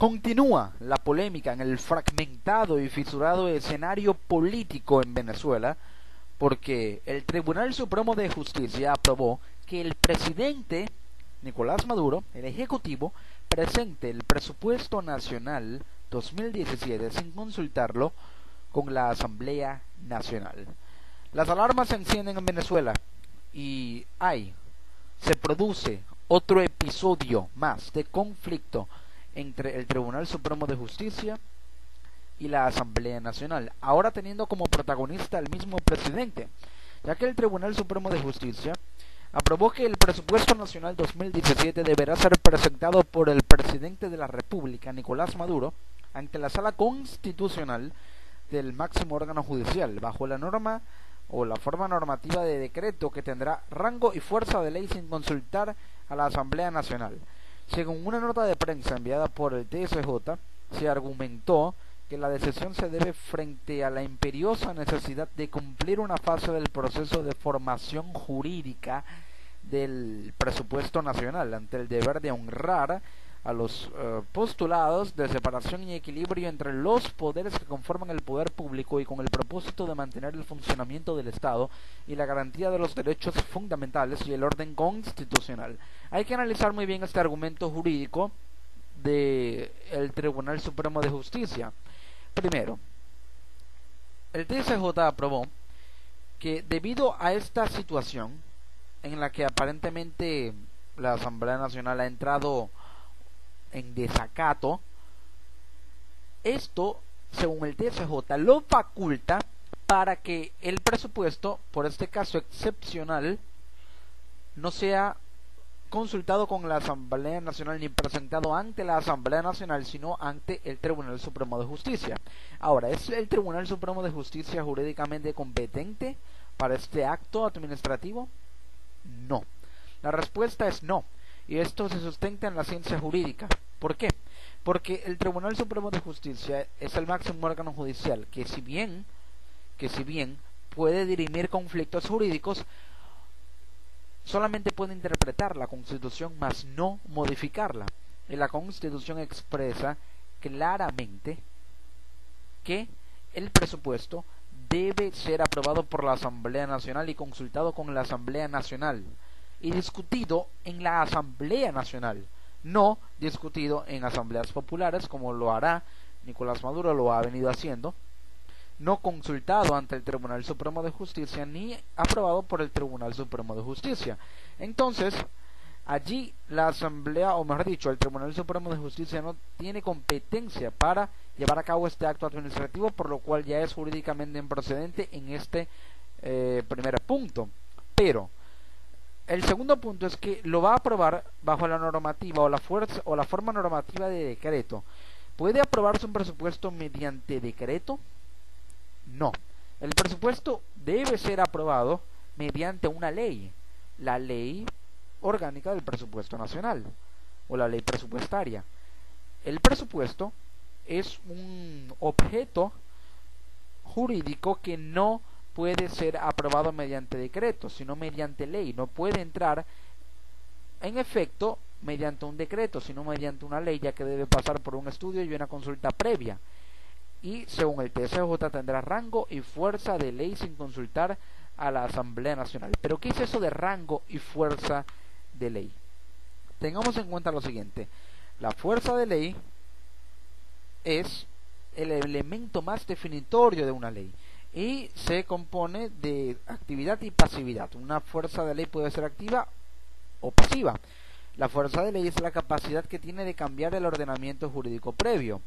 Continúa la polémica en el fragmentado y fisurado escenario político en Venezuela, porque el Tribunal Supremo de Justicia aprobó que el presidente Nicolás Maduro, el Ejecutivo, presente el presupuesto nacional 2017 sin consultarlo con la Asamblea Nacional. Las alarmas se encienden en Venezuela y se produce otro episodio más de conflicto entre el Tribunal Supremo de Justicia y la Asamblea Nacional, ahora teniendo como protagonista al mismo presidente, ya que el Tribunal Supremo de Justicia aprobó que el presupuesto nacional 2017 deberá ser presentado por el presidente de la República, Nicolás Maduro, ante la Sala Constitucional del máximo órgano judicial, bajo la norma o la forma normativa de decreto que tendrá rango y fuerza de ley sin consultar a la Asamblea Nacional. Según una nota de prensa enviada por el TSJ, se argumentó que la decisión se debe frente a la imperiosa necesidad de cumplir una fase del proceso de formación jurídica del presupuesto nacional, ante el deber de honrar a los postulados de separación y equilibrio entre los poderes que conforman el poder público y con el propósito de mantener el funcionamiento del Estado y la garantía de los derechos fundamentales y el orden constitucional. Hay que analizar muy bien este argumento jurídico del Tribunal Supremo de Justicia. Primero, el TSJ aprobó que debido a esta situación en la que aparentemente la Asamblea Nacional ha entrado en desacato, esto, según el TSJ, lo faculta para que el presupuesto, por este caso excepcional, no sea consultado con la Asamblea Nacional ni presentado ante la Asamblea Nacional, sino ante el Tribunal Supremo de Justicia. Ahora, ¿es el Tribunal Supremo de Justicia jurídicamente competente para este acto administrativo? No. La respuesta es no. Y esto se sustenta en la ciencia jurídica. ¿Por qué? Porque el Tribunal Supremo de Justicia es el máximo órgano judicial que si bien puede dirimir conflictos jurídicos, solamente puede interpretar la Constitución, mas no modificarla. Y la Constitución expresa claramente que el presupuesto debe ser aprobado por la Asamblea Nacional y consultado con la Asamblea Nacional y discutido en la Asamblea Nacional, no discutido en asambleas populares como lo hará Nicolás Maduro, lo ha venido haciendo, no consultado ante el Tribunal Supremo de Justicia ni aprobado por el Tribunal Supremo de Justicia. Entonces, allí la Asamblea, o mejor dicho, el Tribunal Supremo de Justicia no tiene competencia para llevar a cabo este acto administrativo, por lo cual ya es jurídicamente improcedente en este primer punto. Pero el segundo punto es que lo va a aprobar bajo la normativa o la forma normativa de decreto. ¿Puede aprobarse un presupuesto mediante decreto? No. El presupuesto debe ser aprobado mediante una ley, la ley orgánica del presupuesto nacional o la ley presupuestaria. El presupuesto es un objeto jurídico que no puede ser aprobado mediante decreto, sino mediante ley. No puede entrar en efecto mediante un decreto, sino mediante una ley, ya que debe pasar por un estudio y una consulta previa. Y según el TSJ tendrá rango y fuerza de ley sin consultar a la Asamblea Nacional. Pero ¿qué es eso de rango y fuerza de ley? Tengamos en cuenta lo siguiente: la fuerza de ley es el elemento más definitorio de una ley y se compone de actividad y pasividad. Una fuerza de ley puede ser activa o pasiva. La fuerza de ley es la capacidad que tiene de cambiar el ordenamiento jurídico previo,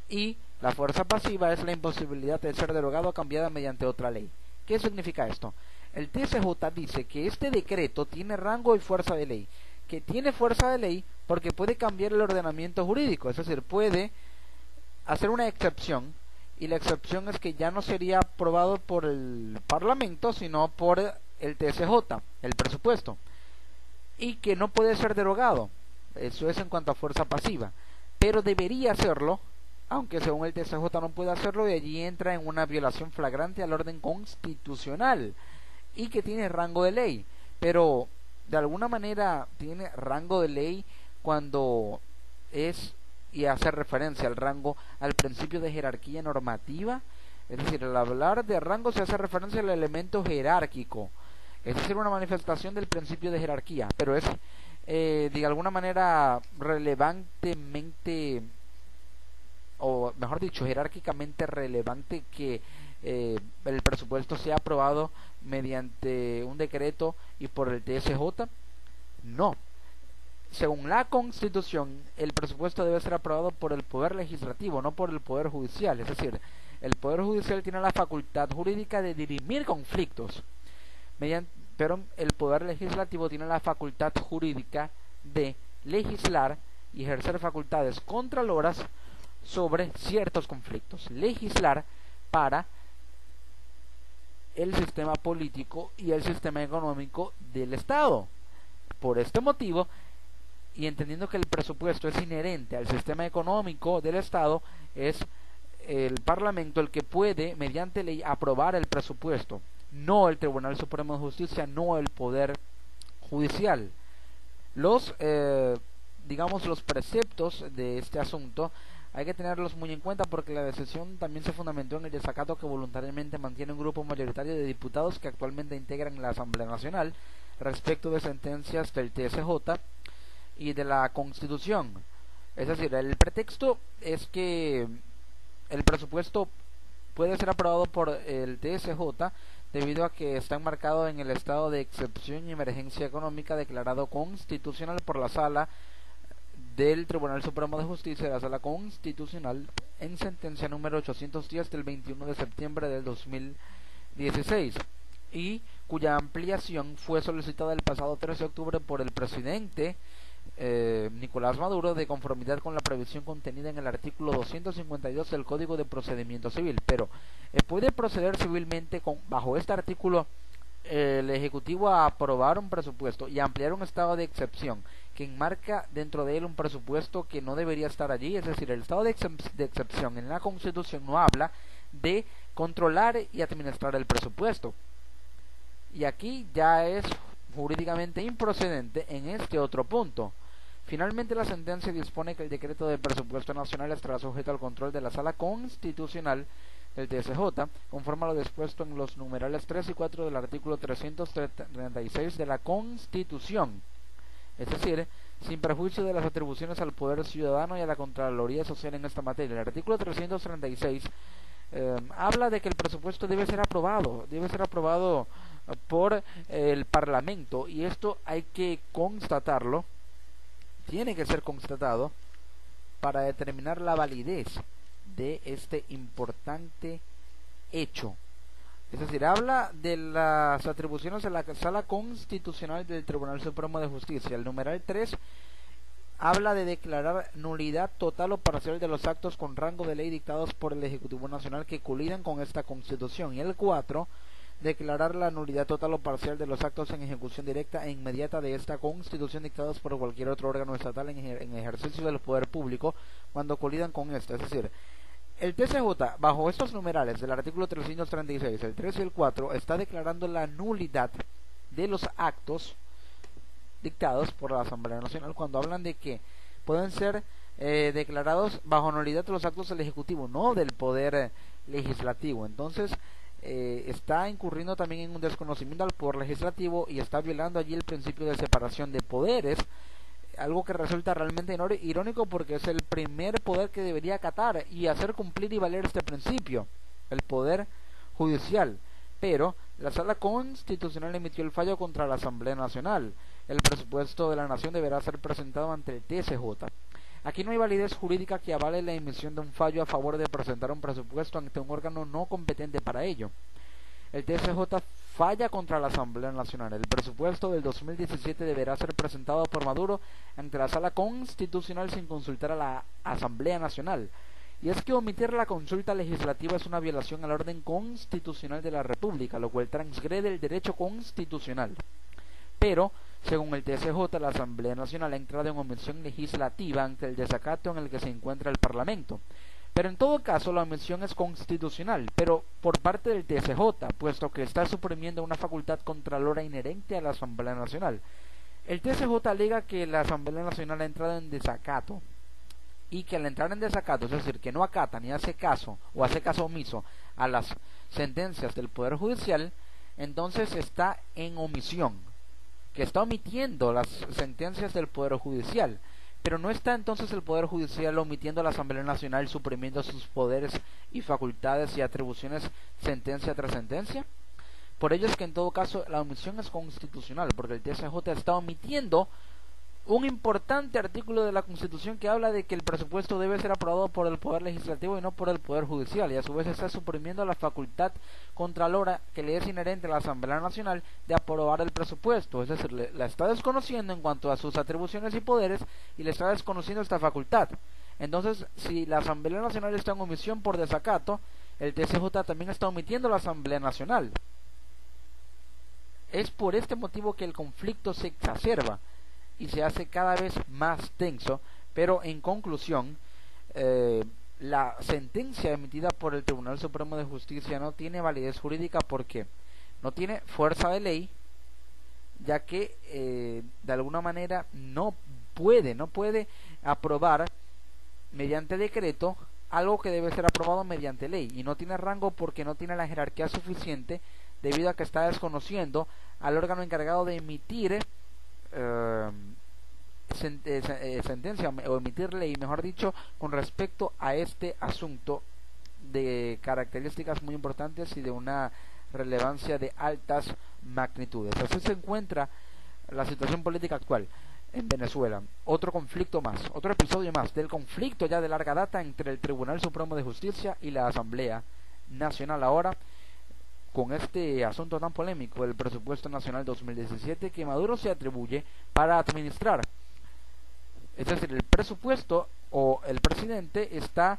y la fuerza pasiva es la imposibilidad de ser derogado o cambiada mediante otra ley. ¿Qué significa esto? El TSJ dice que este decreto tiene rango y fuerza de ley, que tiene fuerza de ley porque puede cambiar el ordenamiento jurídico, es decir, puede hacer una excepción, y la excepción es que ya no sería aprobado por el Parlamento, sino por el TSJ, el presupuesto, y que no puede ser derogado. Eso es en cuanto a fuerza pasiva, pero debería hacerlo, aunque según el TSJ no puede hacerlo, y allí entra en una violación flagrante al orden constitucional, y que tiene rango de ley. Pero de alguna manera tiene rango de ley cuando es y hace referencia al rango al principio de jerarquía normativa. Es decir, al hablar de rango se hace referencia al elemento jerárquico, es decir, una manifestación del principio de jerarquía, pero es de alguna manera relevantemente, o mejor dicho, jerárquicamente relevante que el presupuesto sea aprobado mediante un decreto y por el TSJ. No. Según la Constitución, el presupuesto debe ser aprobado por el Poder Legislativo, no por el Poder Judicial. Es decir, el Poder Judicial tiene la facultad jurídica de dirimir conflictos, pero el Poder Legislativo tiene la facultad jurídica de legislar y ejercer facultades contraloras sobre ciertos conflictos. Legislar para el sistema político y el sistema económico del Estado. Por este motivo, y entendiendo que el presupuesto es inherente al sistema económico del Estado, es el Parlamento el que puede, mediante ley, aprobar el presupuesto, no el Tribunal Supremo de Justicia, no el Poder Judicial. Los preceptos de este asunto hay que tenerlos muy en cuenta, porque la decisión también se fundamentó en el desacato que voluntariamente mantiene un grupo mayoritario de diputados que actualmente integran la Asamblea Nacional respecto de sentencias del TSJ y de la Constitución. Es decir, el pretexto es que el presupuesto puede ser aprobado por el TSJ debido a que está enmarcado en el estado de excepción y emergencia económica declarado constitucional por la Sala del Tribunal Supremo de Justicia de la Sala Constitucional en sentencia número 810 del 21 de septiembre del 2016, y cuya ampliación fue solicitada el pasado 13 de octubre por el presidente Nicolás Maduro, de conformidad con la previsión contenida en el artículo 252 del Código de Procedimiento Civil. Pero puede proceder civilmente bajo este artículo el Ejecutivo a aprobar un presupuesto y ampliar un estado de excepción que enmarca dentro de él un presupuesto que no debería estar allí. Es decir, el estado de excepción en la Constitución no habla de controlar y administrar el presupuesto, y aquí ya es jurídicamente improcedente en este otro punto. Finalmente, la sentencia dispone que el decreto de presupuesto nacional estará sujeto al control de la Sala Constitucional del TSJ, conforme a lo dispuesto en los numerales 3 y 4 del artículo 336 de la Constitución. Es decir, sin perjuicio de las atribuciones al Poder Ciudadano y a la Contraloría Social en esta materia. El artículo 336 habla de que el presupuesto debe ser aprobado por el Parlamento, y esto hay que constatarlo, tiene que ser constatado para determinar la validez de este importante hecho. Es decir, habla de las atribuciones de la Sala Constitucional del Tribunal Supremo de Justicia. El numeral 3 habla de declarar nulidad total o parcial de los actos con rango de ley dictados por el Ejecutivo Nacional que colidan con esta Constitución. Y el 4, declarar la nulidad total o parcial de los actos en ejecución directa e inmediata de esta Constitución dictados por cualquier otro órgano estatal en ejercicio del poder público cuando colidan con esta. Es decir, el TSJ, bajo estos numerales del artículo 336, el 3 y el 4, está declarando la nulidad de los actos dictados por la Asamblea Nacional cuando hablan de que pueden ser declarados bajo nulidad de los actos del Ejecutivo, no del Poder Legislativo. Entonces, está incurriendo también en un desconocimiento al Poder Legislativo y está violando allí el principio de separación de poderes, algo que resulta realmente irónico, porque es el primer poder que debería acatar y hacer cumplir y valer este principio, el Poder Judicial. Pero la Sala Constitucional emitió el fallo contra la Asamblea Nacional. El presupuesto de la Nación deberá ser presentado ante el TSJ. Aquí no hay validez jurídica que avale la emisión de un fallo a favor de presentar un presupuesto ante un órgano no competente para ello. El TSJ falla contra la Asamblea Nacional. El presupuesto del 2017 deberá ser presentado por Maduro ante la Sala Constitucional sin consultar a la Asamblea Nacional. Y es que omitir la consulta legislativa es una violación al orden constitucional de la República, lo cual transgrede el derecho constitucional. Pero, según el TSJ, la Asamblea Nacional ha entrado en omisión legislativa ante el desacato en el que se encuentra el Parlamento. Pero en todo caso, la omisión es constitucional, pero por parte del TSJ, puesto que está suprimiendo una facultad contralora inherente a la Asamblea Nacional. El TSJ alega que la Asamblea Nacional ha entrado en desacato y que al entrar en desacato, es decir, que no acata ni hace caso o hace caso omiso a las sentencias del Poder Judicial, entonces está en omisión, que está omitiendo las sentencias del Poder Judicial. Pero no está entonces el Poder Judicial omitiendo a la Asamblea Nacional, suprimiendo sus poderes y facultades y atribuciones sentencia tras sentencia. Por ello es que en todo caso la omisión es constitucional, porque el TSJ está omitiendo un importante artículo de la Constitución que habla de que el presupuesto debe ser aprobado por el Poder Legislativo y no por el Poder Judicial, y a su vez está suprimiendo la facultad contralora que le es inherente a la Asamblea Nacional de aprobar el presupuesto, es decir, la está desconociendo en cuanto a sus atribuciones y poderes y le está desconociendo esta facultad. Entonces, si la Asamblea Nacional está en omisión por desacato, el TSJ también está omitiendo a la Asamblea Nacional. Es por este motivo que el conflicto se exacerba y se hace cada vez más tenso, pero en conclusión, la sentencia emitida por el Tribunal Supremo de Justicia no tiene validez jurídica porque no tiene fuerza de ley, ya que de alguna manera no puede aprobar mediante decreto algo que debe ser aprobado mediante ley, y no tiene rango porque no tiene la jerarquía suficiente, debido a que está desconociendo al órgano encargado de emitir sentencia o emitir ley, mejor dicho, con respecto a este asunto de características muy importantes y de una relevancia de altas magnitudes. Así se encuentra la situación política actual en Venezuela. Otro conflicto más, otro episodio más del conflicto ya de larga data entre el Tribunal Supremo de Justicia y la Asamblea Nacional, ahora con este asunto tan polémico del presupuesto nacional 2017 que Maduro se atribuye para administrar. Es decir, el presupuesto o el presidente está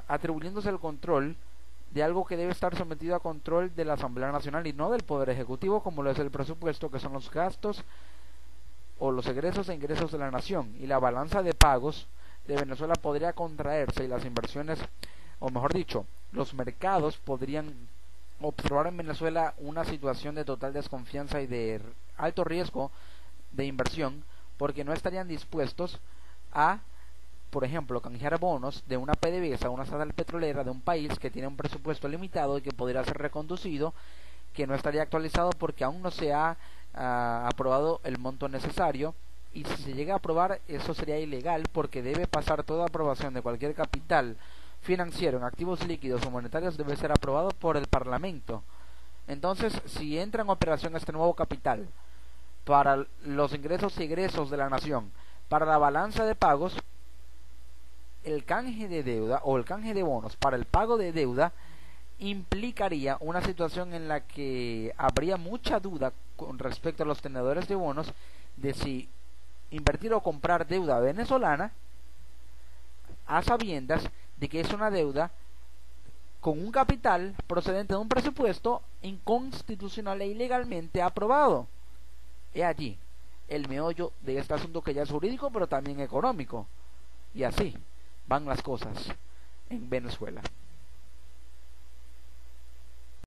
atribuyéndose el control de algo que debe estar sometido a control de la Asamblea Nacional y no del Poder Ejecutivo, como lo es el presupuesto, que son los gastos o los egresos e ingresos de la nación, y la balanza de pagos de Venezuela podría contraerse y las inversiones, o mejor dicho, los mercados podrían observar en Venezuela una situación de total desconfianza y de alto riesgo de inversión, porque no estarían dispuestos a, por ejemplo, canjear bonos de una PDVSA, una estatal petrolera de un país que tiene un presupuesto limitado y que podría ser reconducido, que no estaría actualizado porque aún no se ha aprobado el monto necesario, y si se llega a aprobar eso sería ilegal porque debe pasar toda aprobación de cualquier capital financiero en activos líquidos o monetarios, debe ser aprobado por el Parlamento. Entonces, si entra en operación este nuevo capital para los ingresos y egresos de la nación, para la balanza de pagos, el canje de deuda o el canje de bonos para el pago de deuda implicaría una situación en la que habría mucha duda con respecto a los tenedores de bonos de si invertir o comprar deuda venezolana a sabiendas de que es una deuda con un capital procedente de un presupuesto inconstitucional e ilegalmente aprobado. He allí el meollo de este asunto, que ya es jurídico pero también económico, y así van las cosas en Venezuela.